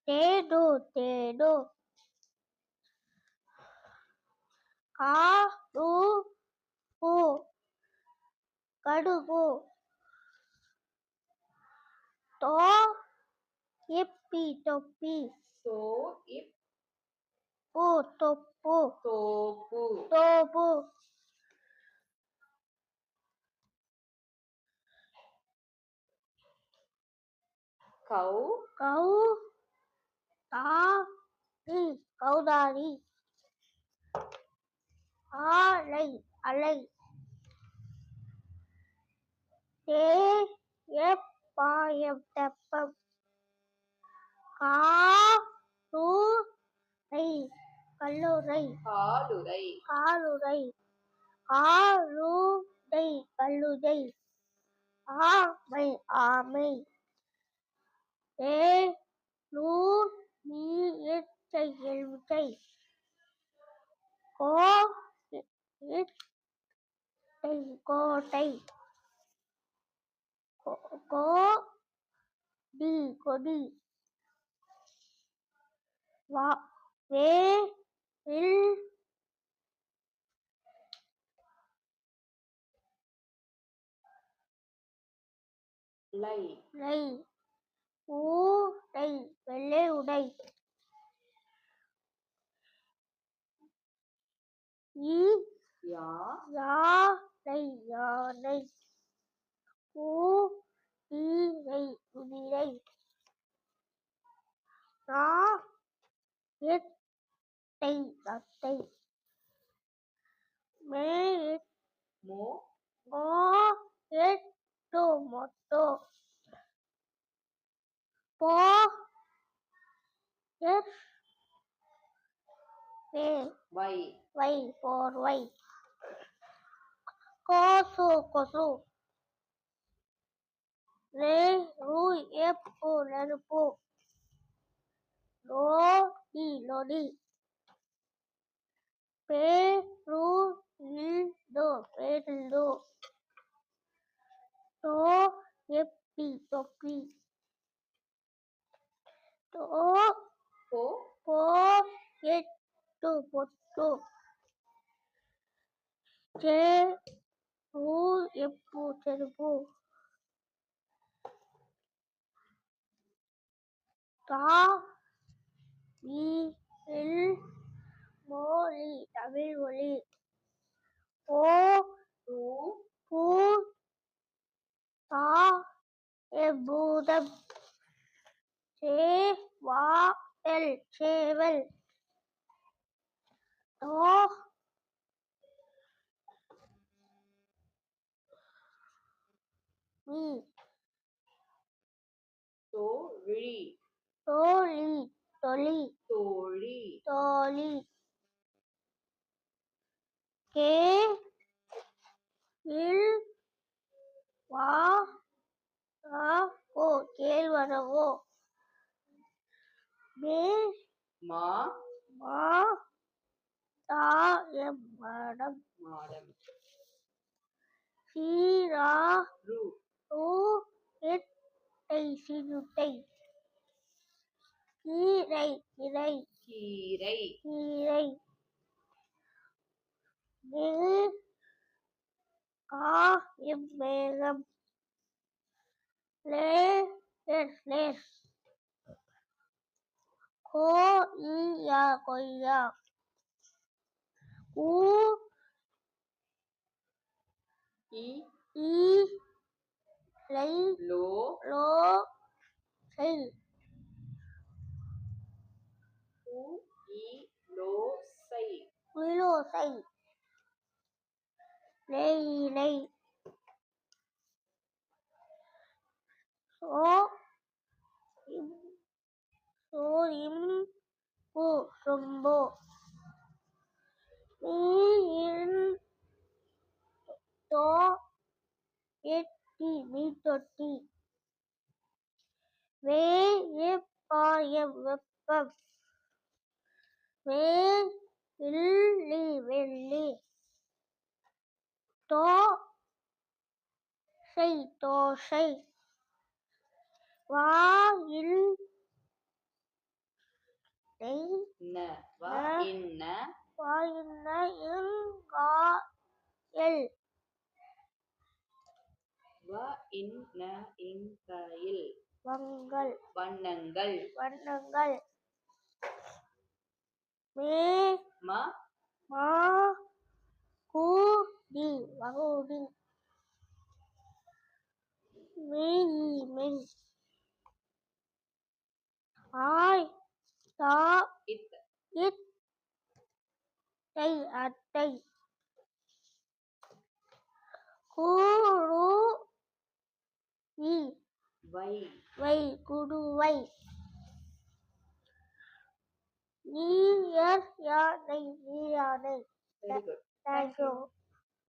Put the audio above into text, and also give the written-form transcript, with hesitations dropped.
தேடு தேடு காடுபூ கடுகு தொப்பி தொப்பி தொப்பு தோப்பு கௌதாரி ஆலை அலை தேயப்பாயம் தெப்பம் கல்லுரை காலுரை கல்லுதை ஆமை ஆமை எலுமிச்சை கோட்டை கொடி வேல் ஊடை வெள்ளை உடை யானை குதிரை நத்தை மொட்டு போர்வை கொசு நெருப்பு நொடி பேருந்து தொப்பி பொட்டு செருப்பு தமிழ் மொழி பூதம் சேவல் தோழி கேழ்வரகு மாடம் சிறுத்தை கீரை மேகம் லேஸ் கொய்யா லோசை தேயிலை சொம்பு மீத்தொட்டி வேப்பாயம் வெப்பம் வெள்ளி தோசை வாயில் நெய் ந வ ந இன்ன வாயின்ன இங்கா எல் வ இன்ன இல் வங்கள் வண்ணங்கள் வண்ணங்கள் மே ம மா கு டி வகுடி மெய் ஆய் தா இத் இத் தை அத்தை குரு வி வை வை குடுவை நீர் யானை நீரானை வெரி குட் தேங்க்யூ